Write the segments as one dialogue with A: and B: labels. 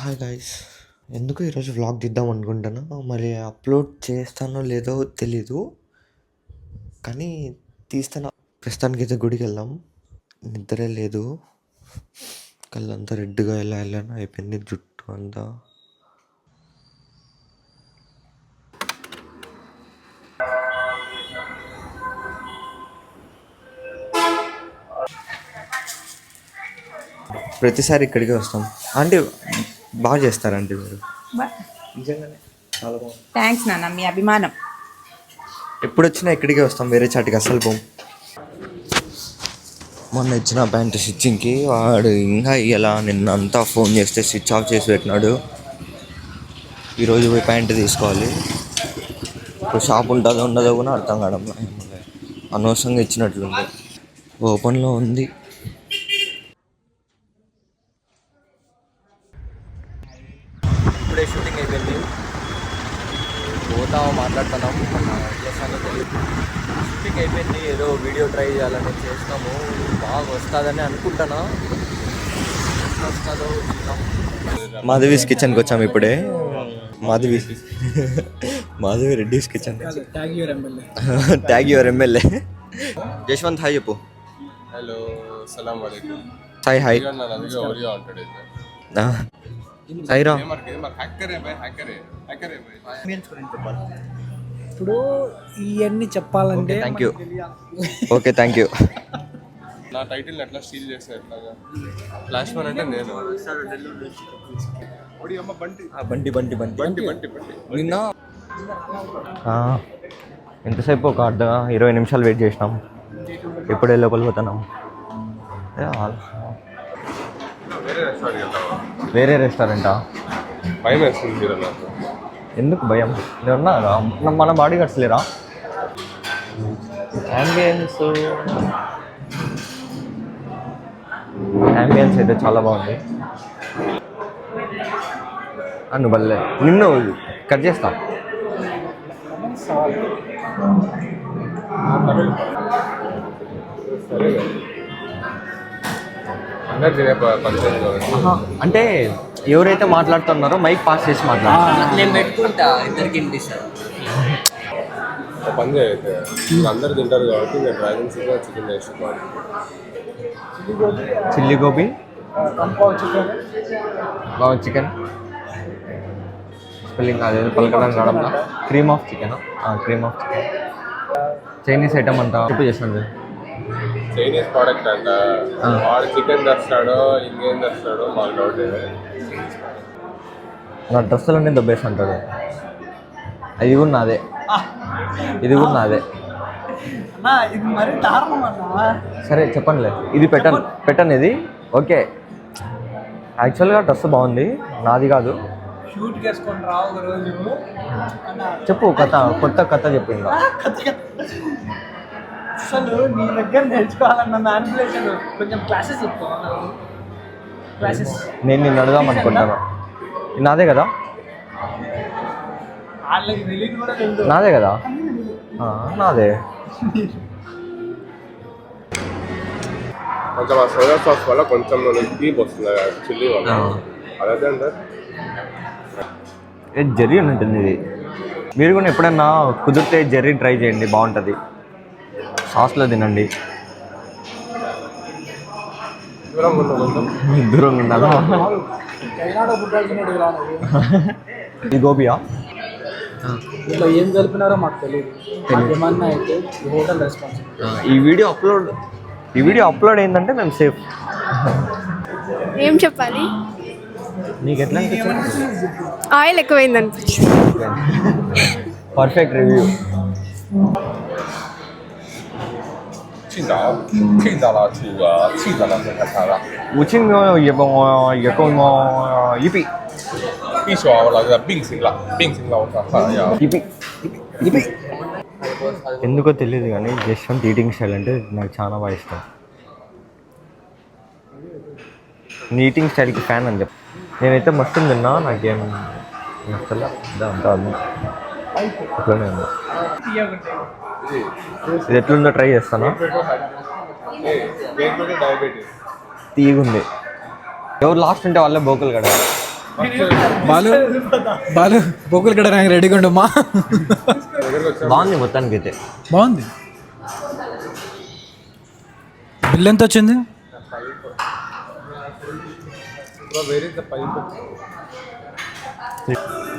A: Hi guys, ఎందుకు ఈరోజు vlog తీద్దాం అనుకుంటాను. మరి అప్లోడ్ చేస్తానో లేదో తెలీదు, కానీ తీస్తాను. ప్రస్తుతానికి అయితే గుడికి వెళ్దాం. నిద్రే లేదు, కళ్ళంతా రెడ్గా ఎలా వెళ్ళాను అయిపోయింది, జుట్టు అంతా. ప్రతిసారి ఇక్కడికే వస్తాం. అంటే బాగా చేస్తారంటే మీరు, నిజంగానే చాలా బాగుంది.
B: థ్యాంక్స్ నాన్న, మీ అభిమానం.
A: ఎప్పుడు వచ్చినా ఇక్కడికే వస్తాం, వేరే చాటికి అస్సలు పోం. మొన్న ఇచ్చిన ప్యాంటు స్టిచ్చింగ్కి వాడు ఇంకా ఇలా నిన్నంతా ఫోన్ చేస్తే స్విచ్ ఆఫ్ చేసి పెట్టినాడు. ఈరోజు పోయి ప్యాంటు తీసుకోవాలి. ఇప్పుడు షాప్ ఉంటుందో ఉండదో కూడా అర్థం కావడం, అనవసరంగా ఇచ్చినట్లుంది. ఓపెన్లో ఉంది. ఇప్పుడే షూటింగ్ అయిపోయింది, పోతాము, మాట్లాడుతున్నాం. చేస్తానో తెలియదు. షూటింగ్ అయిపోయింది, ఏదో వీడియో ట్రై చేయాలని చేస్తాము. బాగా వస్తుందని అనుకుంటున్నా. వస్తుందో మాధవీస్ కిచెన్కి వచ్చాము ఇప్పుడే. Madhavi Reddy's kitchen. Tag your MLA. Jaswanth hi చెప్పు.
C: హలో, సలాం వాలేకుం.
A: సాయి హాయ్. సాయిరా.
D: ఇప్పుడు ఇవన్నీ చెప్పాలంటే
A: thank you. Okay thank you.
C: నా టైటిల్ ఎట్లా స్టీల్ చేస్తారు, ఎట్లాగా ఫ్లాష్ మ్యాన్ అంటే నేను. బంటి
A: నిన్న ఎంతసేపు ఒక 20 నిమిషాలు వెయిట్ చేసినాం. ఇప్పుడే లోపలికి పోతున్నాం. వేరే రెస్టారెంటా?
C: భయం వేస్తుంది మీరు నాకు.
A: ఎందుకు భయం? ఉన్నా మన బాడీ గార్డ్స్ లేరా? యాంబియన్స్ అయితే చాలా బాగుంది. నువ్వు బల్లే, నిన్ను కట్ చేస్తా.
C: అందరు తినే పంచాయతీ
A: అంటే ఎవరైతే మాట్లాడుతున్నారో మైక్ పాస్ చేసి మాట్లాడారు.
E: నేను పెట్టుకుంటా, ఇద్దరికి వినిపిస్తాను.
C: పని చేయఅయితే అందరు తింటారు కాబట్టి నేను డ్రాగన్ చికెన్ వేసుకోవాలి.
A: చిల్లీ గోబీ, చికెన్ స్పెల్లింగ్ అదే పలకడం కావడం. Cream of chicken. Chinese item అంతా చెప్పు చేసినది.
C: చైనీస్ ప్రోడక్ట్ అంట. వాడు చికెన్ తెస్తాడో ఇంకేం తెస్తాడో మాకు డౌట్.
A: నా డ్రెస్సులన్నీ దొబ్బేసి అంటాడు. అది కూడా నాదే, ఇది కూడా నాదే.
D: ఇది మరి దారుణం అన్నా.
A: సరే చెప్పండిలే, ఇది పెట్టండి ఇది. ఓకే, యాక్చువల్గా డ్రెస్ బాగుంది, నాది కాదు.
D: షూట్ చేసుకొని రావు ఒక రోజు.
A: చెప్పు కథ, కొత్త కథ చెప్పు. ఇంకా
D: అసలు నీ దగ్గర నేర్చుకోవాలన్న మ్యానిపులేషన్ కొంచెం క్లాసెస్ చెప్తా. క్లాసెస్
A: నేను నిన్ను అడగాం అనుకుంటాను. నాదే కదా,
D: వాళ్ళకి తెలియదు కూడా తెలుసు.
A: నాదే కదా, నాదే.
C: కొంచెం ఆ సోయా సాస్ వల్ల కొంచెం తీపి వస్తుంది చిల్లీ వల్ల. అదే అంటారు.
A: జెర్రీ అని ఉంటుంది ఇది. మీరు కూడా ఎప్పుడన్నా కుదిరితే జెర్రీ ట్రై చేయండి, బాగుంటుంది. సాస్లో తినండి. దూరంగా ఉండాలి. ఇది గోబియా?
D: ఇట్లా ఏం కలిపినారో మాకు తెలియదు. ఏమన్నా అయితే హోటల్ రెస్పాన్సిబిలిటీ.
A: ఈ వీడియో అప్లోడ్ అయిందంటే మేము సేఫ్.
F: ఏం చెప్పాలి?
A: నీకు ఎట్లా అనిపించింది?
F: ఆయిల్ ఎక్కువైంది అనిపించింది.
A: Perfect review.
C: 青岛了这个青岛的这个啥了？
A: 5,000也帮我也够我一币，
C: 必须要那个并行了，我操，要
A: 一币。ఎందుకో తెలియదు కానీ జశ్వంత్ ఈటింగ్ స్టైల్ అంటే నాకు చాలా బాగా ఇష్టం. నీ ఈటింగ్ స్టైల్కి ఫ్యాన్ అని చెప్పి. నేనైతే మస్తు తిన్నా, నాకేం నచ్చలే. అంతా అట్లనే ఉంది. ఇది ఎట్లుందో ట్రై చేస్తాను. తీగుంది. ఎవరు లాస్ట్ ఉంటే వాళ్ళే బోకలు కదా.
B: బాలు బాలు బొగ్గులు కడ రెడీగా ఉండమ్మా.
A: బాగుంది మొత్తానికి అయితే.
B: బాగుంది. బిల్ ఎంత వచ్చింది?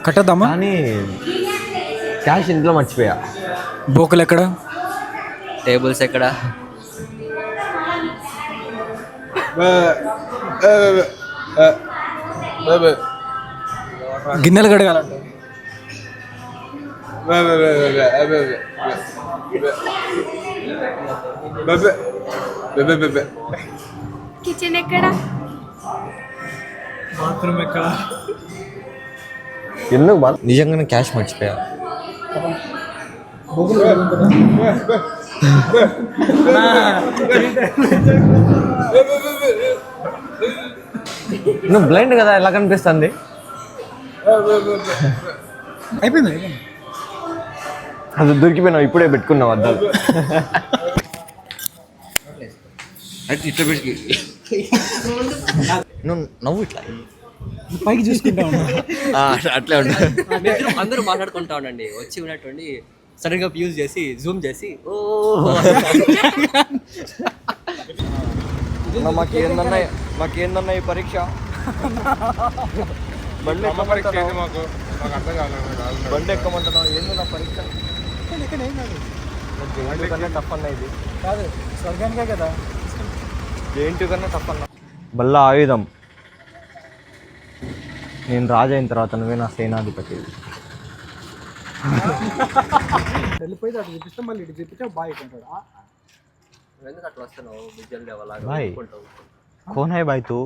B: కట్టద్దామా?
A: కానీ క్యాష్ ఇంట్లో మర్చిపోయా.
B: బోకులు ఎక్కడ?
E: టేబుల్స్ ఎక్కడ?
B: గిన్నెలు కడగాలంట.
F: కిచెన్ ఎక్కడ?
B: బాత్రూమ్ ఎక్కడ?
A: ఎందుకు నిజంగానే క్యాష్ మర్చిపోయా. నువ్వు బ్లైండ్ కదా, ఎలా కనిపిస్తుంది?
B: అయిపోయింది.
A: అది దొరికిపోయినావు, ఇప్పుడే పెట్టుకున్నావు అద్దాలు.
E: ఇట్లా పెట్టి
A: నువ్వు నవ్వు ఇట్లా
B: పైకి చూసుకుంటా ఉన్నా.
A: అట్లే ఉంటా.
E: అందరూ మాట్లాడుకుంటా ఉండండి. వచ్చి ఉన్నటువంటి సడన్ గా యూజ్ చేసి జూమ్ చేసి
A: మాకేందన్నా ఈ పరీక్ష? బండి ఎక్కమంటున్నావు? ఏంది నా పరీక్ష? జేఎన్టీ కన్నా టఫ్ అన్న ఇది.
B: కాదు, స్వర్గానికే కదా.
A: జేఎన్టీ కన్నా టఫ్ అన్న. బల్ల ఆయుధం. నేను రాజు అయిన తర్వాత నువ్వే నా సేనాధిపతి.
B: వెళ్ళిపోయి అటు చూపిస్తే మళ్ళీ ఇటు చూపిస్తే బాగా ఇట్టుంటాడు.
E: ఎందుకు అట్లా వస్తున్నావు? విజువల్
A: भाई कौन है भाई तू?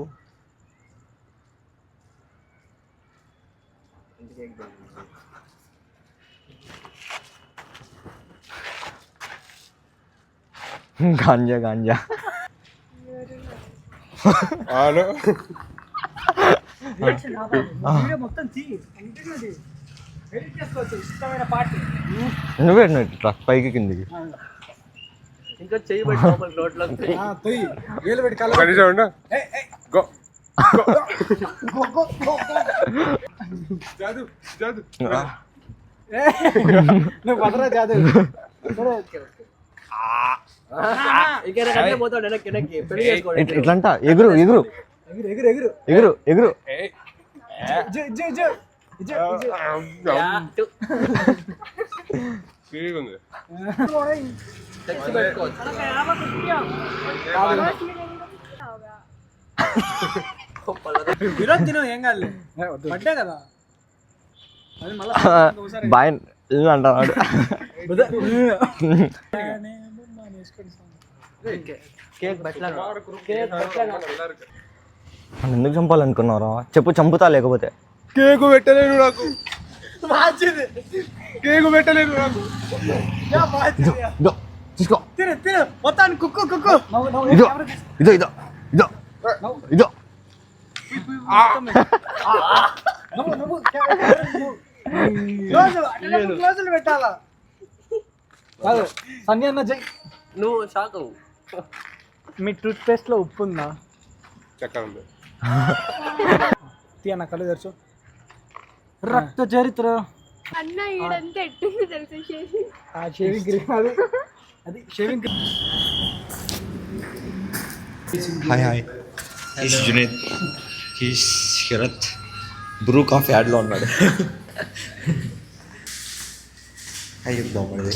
A: गांजा गांजा
D: మొత్తం ఇష్టమైన పార్టీ.
A: నువ్వే ఇట్లా పైకి కిందికి
E: ఇంకా చేయబట్టి రోడ్లో
B: వేలు పెట్టి కల నువ్వు పదరా జాదు.
A: ఇట్లంట ఎగురు ఎగురు
B: ఎగురు ఎగురు
A: ఎగురు ఎగురు.
D: విరోధ్ తిను ఏం కాదు, పడ్డా కదా.
A: బాయ్ అంటాడు. ఎందుకు చంపాలనుకున్నారా చెప్పు? చంపుతా లేకపోతే.
C: కేకు పెట్టలేను నాకు, కేకు పెట్టలేను నాకు.
A: ఇదో తీసుకో.
D: తిను తిను మొత్తాన్ని కుక్కు కుక్కు.
A: ఇదో ఇదో ఇదో ఇదో ఇదో.
D: క్లోజులు పెట్టాలా?
B: కాదు సన్నీ అన్న జై.
E: నువ్వు షాక్ అవ్వు.
D: మీ టూత్ పేస్ట్ లో ఉప్పు ఉందా?
C: చక్కగా ఉంది.
D: తీ అన్న కళ్ళు తెరచు. రక్త చరిత్ర.
F: అన్న ఈడంతా ఎట్టుంది తెలుసు.
D: ఆ షేవింగ్ క్రీమ్ అది అది shaving cream.
A: Hi hi, he's Junaid, he's Sharath. Bru coffee యాడ్లో ఉన్నాడు. హాయ్ చెప్దాం మనది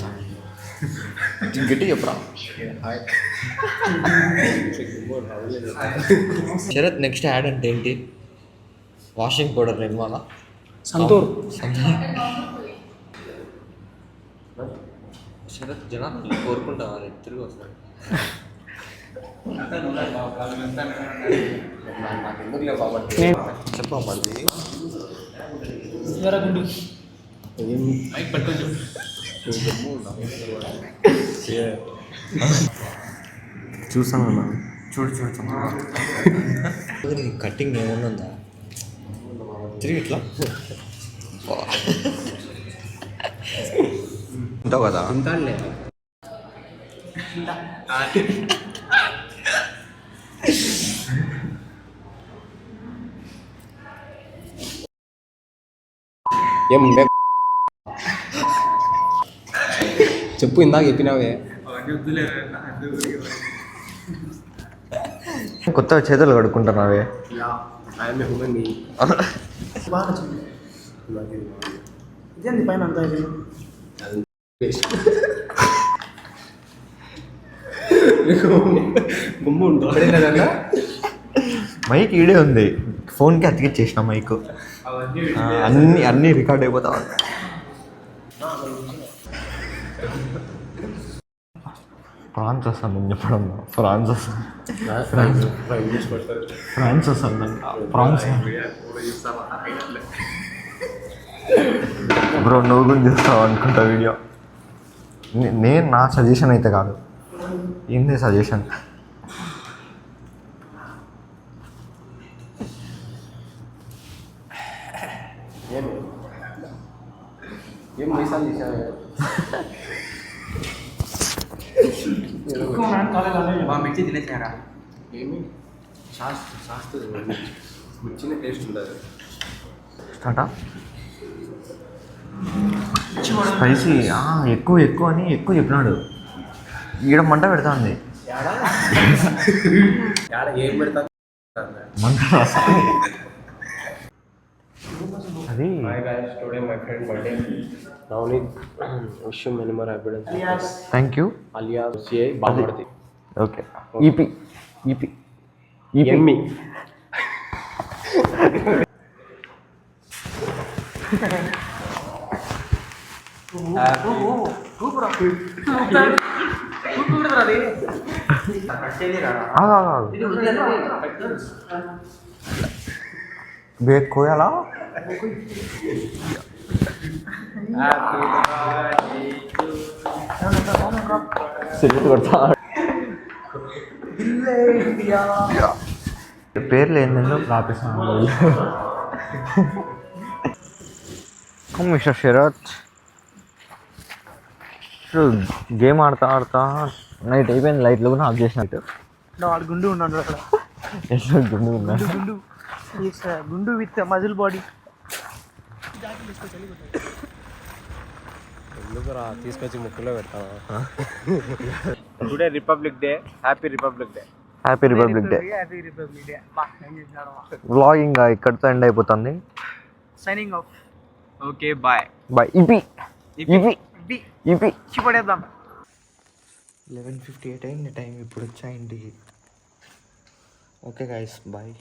A: గట్టి చెప్పరా. శరత్ నెక్స్ట్ యాడ్ అంటే ఏంటి? వాషింగ్ పౌడర్ నిర్మాణ
D: సంతూర్.
A: శరత్ జనాలు కోరుకుంటావా తిరిగి వస్తాడు. చెప్పమంది చూసానన్నా. చూడు చూడు కటింగ్ ఏమన్నా ఉందా? తిరిగి ఇట్లా ఉంటావు కదా.
C: ఏం చెప్పు, ఇందాక చెప్పినావే.
A: కొత్తగా చేతులు కడుక్కుంటున్నావే.
C: I'm human being.
B: బాగా నచ్చింది. ఇదేంది పైన అంతా ఇది?
C: గుమ్ము ఉంటా.
A: మైక్ ఈడే ఉంది, ఫోన్కి అతికిచ్చేసిన మైక్. అన్నీ రికార్డ్ అయిపోతా ఉన్నాయి. ఫ్రాన్స్ వస్తాను చెప్పడం, ఫ్రాన్స్ వస్తాను, ఫ్రాన్స్ వస్తాను, ఫ్రాన్స్. బ్రో నువ్వు కూడా చూస్తావు అనుకుంటా వీడియో. నేను నా సజెషన్ అయితే కాదు, ఏంది సజెషన్.
C: ఏం మీసాలు తీసావే?
E: మిర్చి తినేసారా?
C: ఏమి శాస్త్ర మిర్చిన టేస్ట్ ఉంటుంది.
A: స్టార్టా స్పైసీ ఎక్కువ అని ఎక్కువ చెప్పినాడు. ఈడ మంట పెడతా ఉంది.
C: ఏం పెడతా
A: మంట అది.
C: Hi guys, today my friend birthday. Navneet, wish you many more happiness.
A: Thank you.
C: Alias CA Bamurti.
A: Okay. ఈపీ
C: Yummy.
A: బేక్ కోయాలా? పేర్లు ఏంటంటే రాపిస్తాను. మిస్టర్ శరత్ గేమ్ ఆడతా నైట్ అయిపోయింది, లైట్లు కూడా ఆఫ్ చేసినట్టు.
B: వాడు గుండు ఉన్నాడు అక్కడ.
A: గుండు ఉన్నా.
B: గుండు విత్ మజిల్ బాడీ.
C: ఎందుకురా తీసుకొచ్చి ముక్కులో పెడతావా? Today Republic Day. Happy Republic Day.
A: Happy Republic Day.
B: Happy Republic Day. ఏం చేసినాడు?
A: వ్లాగింగ్ ఇక్కడితో ఎండ్ అయిపోతుంది.
B: Signing off.
E: Okay bye.
A: Bye. ఇపి
B: పడేద్దాం.
A: 11:58 అయింది టైం. ఇప్పుడు వచ్చా ఇంటికి. Okay guys bye.